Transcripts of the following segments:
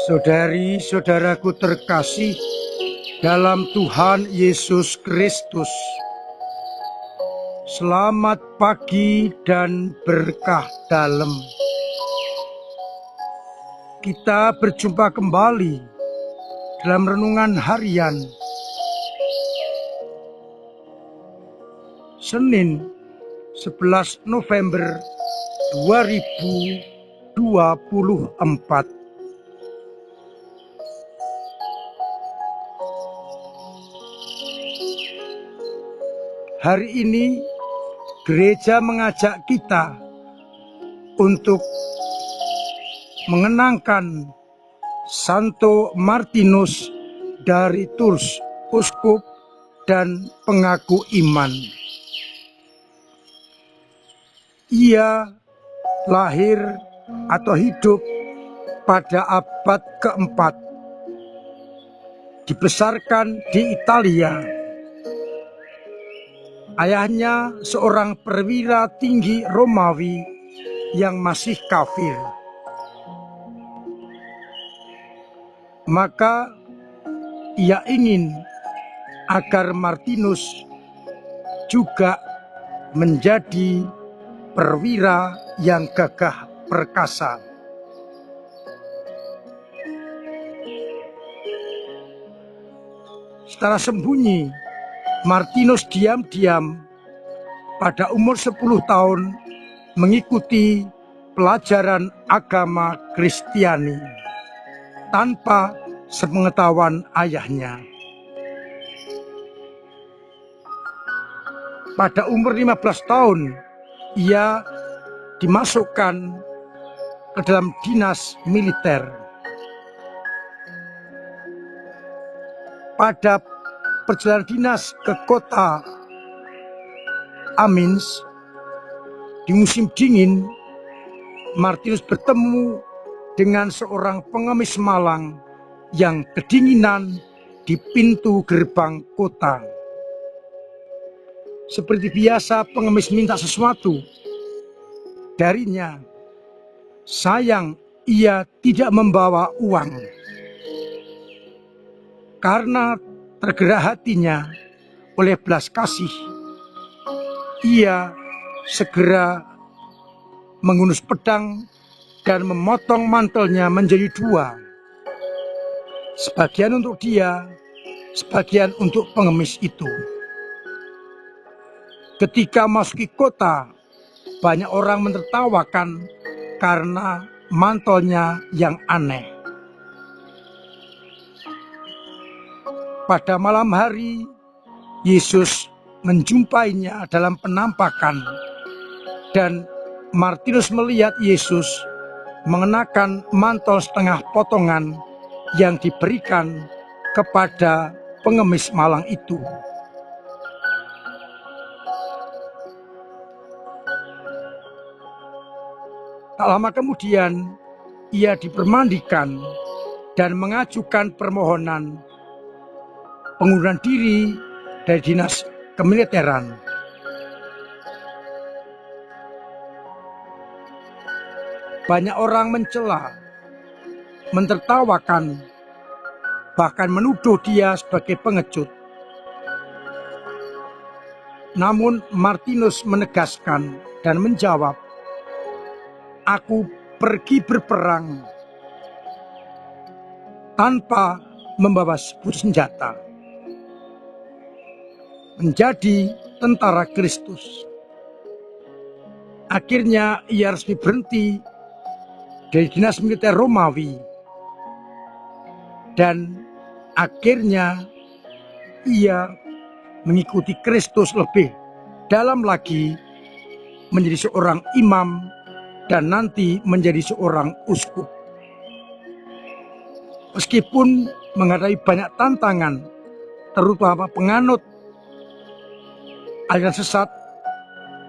Saudari-saudaraku terkasih dalam Tuhan Yesus Kristus, selamat pagi dan berkah dalam. Kita berjumpa kembali dalam renungan harian Senin 11 November 2024. Hari ini gereja mengajak kita untuk mengenangkan Santo Martinus dari Tours, uskup dan pengaku iman. Ia lahir atau hidup pada abad keempat, dibesarkan di Italia. Ayahnya seorang perwira tinggi Romawi yang masih kafir. Maka ia ingin agar Martinus juga menjadi perwira yang gagah perkasa. Secara sembunyi, Martinus diam-diam pada umur 10 tahun mengikuti pelajaran agama Kristiani tanpa sepengetahuan ayahnya. Pada umur 15 tahun, ia dimasukkan ke dalam dinas militer. Pada perjalanan dinas ke kota Amiens di musim dingin, Martinus bertemu dengan seorang pengemis malang yang kedinginan di pintu gerbang kota. Seperti biasa, pengemis minta sesuatu darinya. Sayang, ia tidak membawa uang. Karena tergerak hatinya oleh belas kasih, ia segera menghunus pedang dan memotong mantelnya menjadi dua. Sebagian untuk dia, sebagian untuk pengemis itu. Ketika masuki kota, banyak orang menertawakan karena mantelnya yang aneh. Pada malam hari, Yesus menjumpainya dalam penampakan, dan Martinus melihat Yesus mengenakan mantel setengah potongan yang diberikan kepada pengemis malang itu. Tak lama kemudian, ia dipermandikan dan mengajukan permohonan pengunduran diri dari dinas kemiliteran. Banyak orang mencela, mentertawakan, bahkan menuduh dia sebagai pengecut. Namun Martinus menegaskan dan menjawab, "Aku pergi berperang tanpa membawa senjata, menjadi tentara Kristus." Akhirnya ia resmi berhenti dari dinas militer Romawi, dan akhirnya ia mengikuti Kristus lebih dalam lagi, menjadi seorang imam dan nanti menjadi seorang uskup. Meskipun menghadapi banyak tantangan, terutama penganut aliran sesat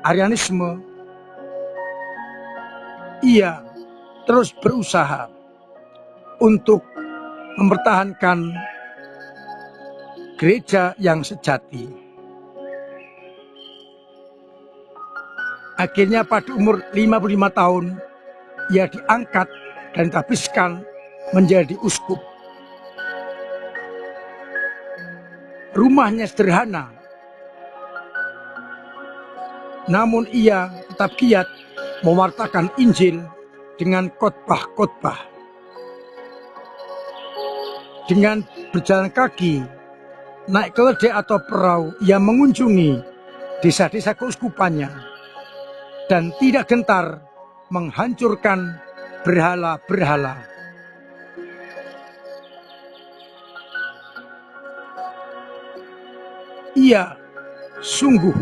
Arianisme, ia terus berusaha untuk mempertahankan gereja yang sejati. Akhirnya pada umur 55 tahun, ia diangkat dan dihabiskan menjadi uskup. Rumahnya sederhana, namun ia tetap giat mewartakan Injil dengan khotbah-khotbah. Dengan berjalan kaki, naik keledai atau perahu, ia mengunjungi desa-desa keuskupannya dan tidak gentar menghancurkan berhala-berhala. Ia sungguh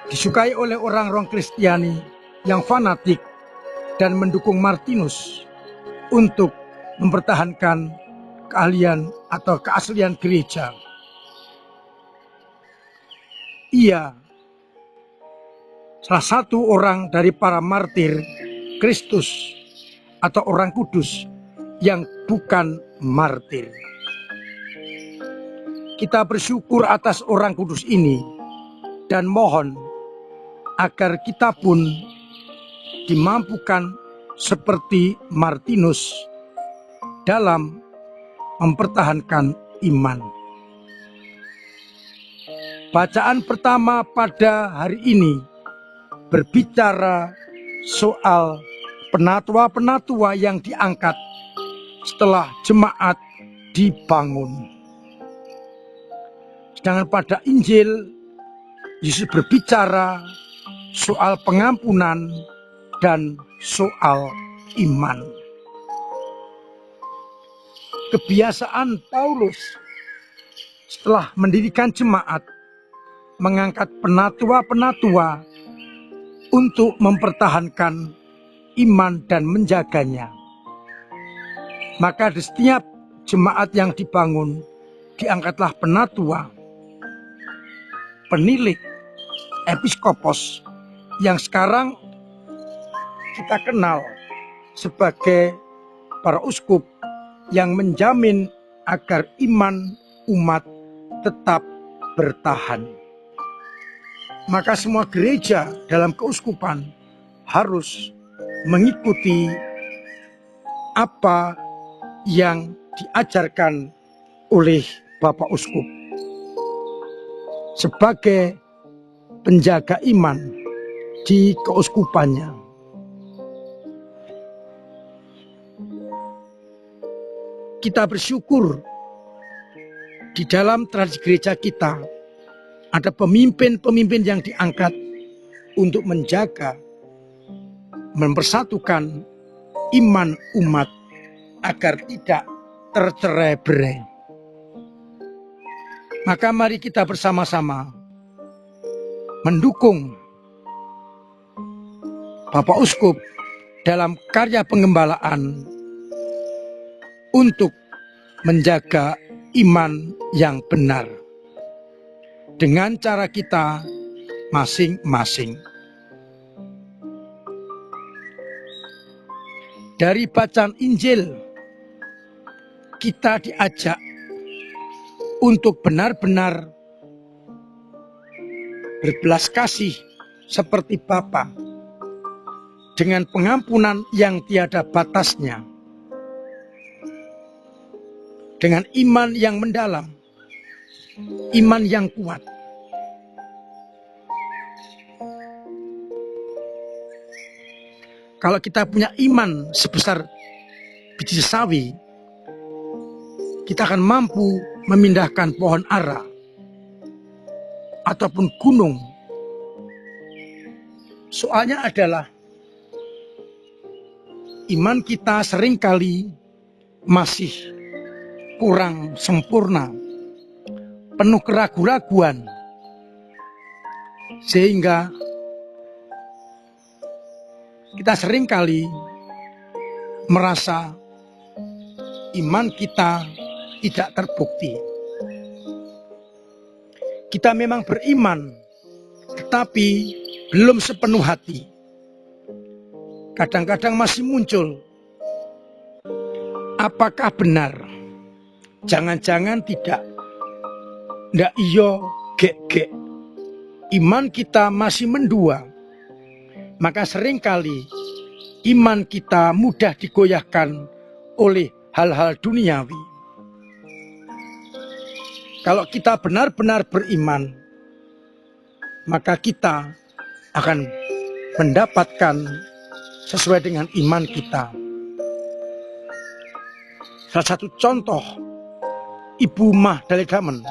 disukai oleh orang-orang Kristiani yang fanatik dan mendukung Martinus untuk mempertahankan keahlian atau keaslian gereja. Ia salah satu orang dari para martir Kristus atau orang kudus yang bukan martir. Kita bersyukur atas orang kudus ini dan mohon agar kita pun dimampukan seperti Martinus dalam mempertahankan iman. Bacaan pertama pada hari ini berbicara soal penatua-penatua yang diangkat setelah jemaat dibangun. Sedangkan pada Injil, Yesus berbicara soal pengampunan dan soal iman. Kebiasaan Paulus setelah mendirikan jemaat mengangkat penatua-penatua untuk mempertahankan iman dan menjaganya. Maka di setiap jemaat yang dibangun diangkatlah penatua, penilik, episkopos yang sekarang kita kenal sebagai para uskup yang menjamin agar iman umat tetap bertahan. Maka semua gereja dalam keuskupan harus mengikuti apa yang diajarkan oleh Bapak Uskup sebagai penjaga iman di keuskupannya. Kita bersyukur di dalam tradisi gereja kita ada pemimpin-pemimpin yang diangkat untuk menjaga, mempersatukan iman umat agar tidak tercerai-berai. Maka mari kita bersama-sama mendukung Bapak Uskup dalam karya pengembalaan untuk menjaga iman yang benar dengan cara kita masing-masing. Dari bacaan Injil, kita diajak untuk benar-benar berbelas kasih seperti Bapa dengan pengampunan yang tiada batasnya, dengan iman yang mendalam, iman yang kuat. Kalau kita punya iman sebesar biji sawi, kita akan mampu memindahkan pohon ara ataupun gunung. Soalnya adalah iman kita seringkali masih kurang sempurna, penuh keraguan-raguan, sehingga kita seringkali merasa iman kita tidak terbukti. Kita memang beriman, tetapi belum sepenuh hati. Kadang-kadang masih muncul, apakah benar? Jangan-jangan tidak. Ndak iyo gek-gek. Iman kita masih mendua. Maka seringkali iman kita mudah digoyahkan oleh hal-hal duniawi. Kalau kita benar-benar beriman, maka kita akan mendapatkan sesuai dengan iman kita. Salah satu contoh, Ibu Mah Dalai Damen,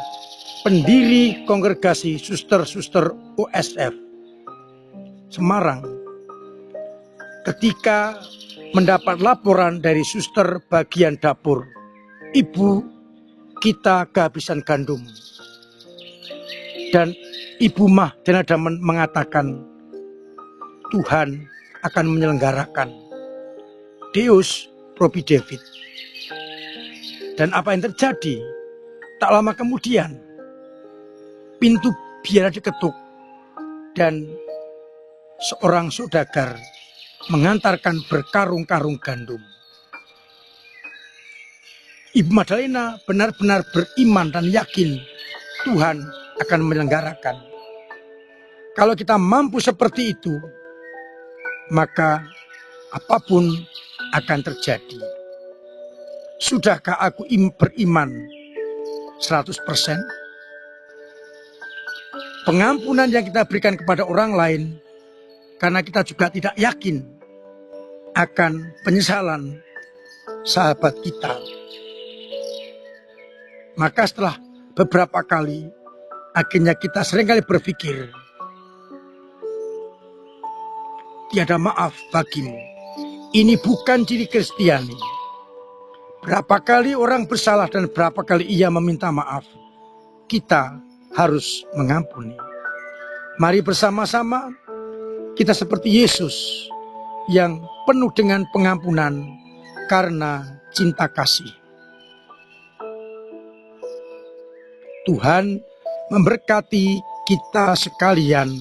pendiri kongregasi suster-suster OSF Semarang, ketika mendapat laporan dari suster bagian dapur, ibu kita kehabisan gandum. Dan Ibu Mah Dalai Damen mengatakan, Tuhan akan menyelenggarakan. Deus providevit. Dan apa yang terjadi? Tak lama kemudian, pintu biara diketuk dan seorang saudagar mengantarkan berkarung-karung gandum. Ibu Madalena benar-benar beriman dan yakin Tuhan akan menyelenggarakan. Kalau kita mampu seperti itu, maka apapun akan terjadi. Sudahkah aku beriman 100%? Pengampunan yang kita berikan kepada orang lain, karena kita juga tidak yakin akan penyesalan sahabat kita. Maka setelah beberapa kali, akhirnya kita seringkali berpikir, tiada maaf bagimu. Ini bukan ciri Kristiani. Berapa kali orang bersalah dan berapa kali ia meminta maaf, kita harus mengampuni. Mari bersama-sama kita seperti Yesus yang penuh dengan pengampunan karena cinta kasih. Tuhan memberkati kita sekalian.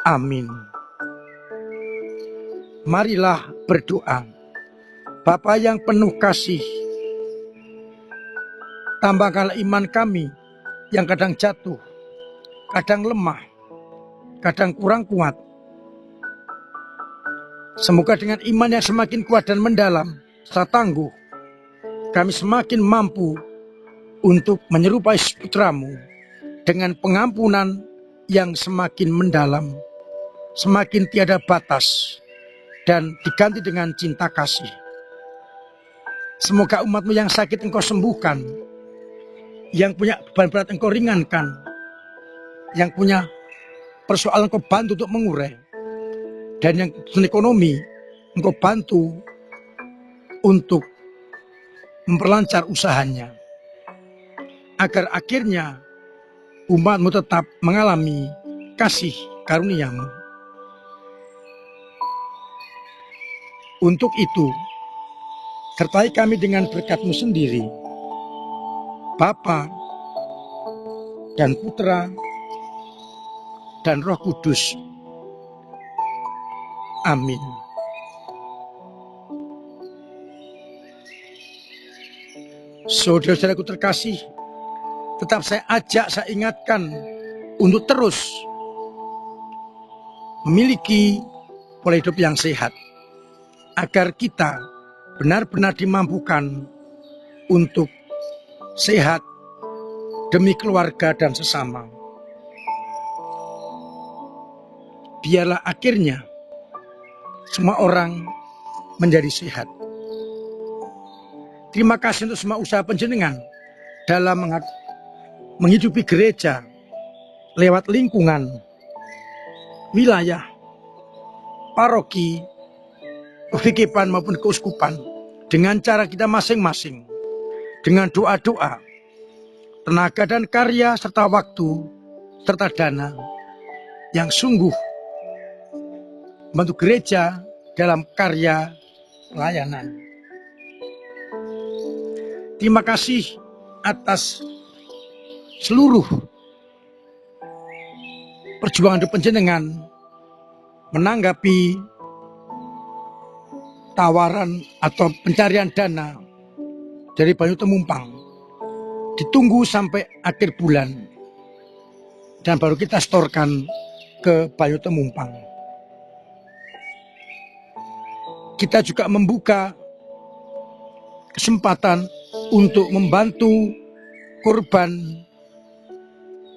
Amin. Marilah berdoa. Bapa yang penuh kasih, tambahkanlah iman kami yang kadang jatuh, kadang lemah, kadang kurang kuat. Semoga dengan iman yang semakin kuat dan mendalam serta tangguh, kami semakin mampu untuk menyerupai putramu dengan pengampunan yang semakin mendalam, semakin tiada batas, dan diganti dengan cinta kasih. Semoga umatmu yang sakit engkau sembuhkan, yang punya beban berat engkau ringankan, yang punya persoalan engkau bantu untuk mengurai, dan yang ekonomi engkau bantu untuk memperlancar usahanya, agar akhirnya umatmu tetap mengalami kasih karuniamu. Untuk itu, sertai kami dengan berkat-Mu sendiri, Bapa dan Putra dan Roh Kudus. Amin. Saudara-saudaraku terkasih, tetap saya ingatkan untuk terus memiliki pola hidup yang sehat, agar kita benar-benar dimampukan untuk sehat demi keluarga dan sesama. Biarlah akhirnya semua orang menjadi sehat. Terima kasih untuk semua usaha panjenengan dalam menghidupi gereja lewat lingkungan, wilayah, paroki, kehidupan maupun keuskupan, dengan cara kita masing-masing, dengan doa-doa, tenaga dan karya, serta waktu, serta dana yang sungguh membantu gereja dalam karya pelayanan. Terima kasih atas seluruh perjuangan hidup panjenengan menanggapi tawaran atau pencarian dana dari Banyu Temumpang. Ditunggu sampai akhir bulan dan baru kita setorkan ke Banyu Temumpang. Kita juga membuka kesempatan untuk membantu korban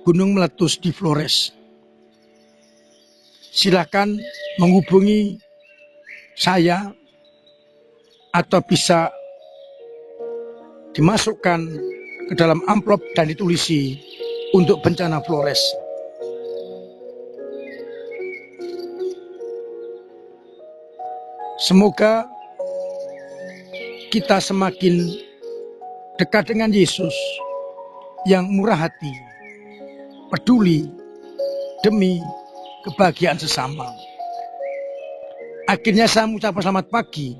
gunung meletus di Flores. Silakan menghubungi saya atau bisa dimasukkan ke dalam amplop dan ditulisi untuk bencana Flores. Semoga kita semakin dekat dengan Yesus yang murah hati, peduli demi kebahagiaan sesama. Akhirnya saya mengucapkan selamat pagi,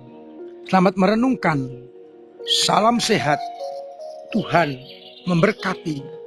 selamat merenungkan, salam sehat, Tuhan memberkati.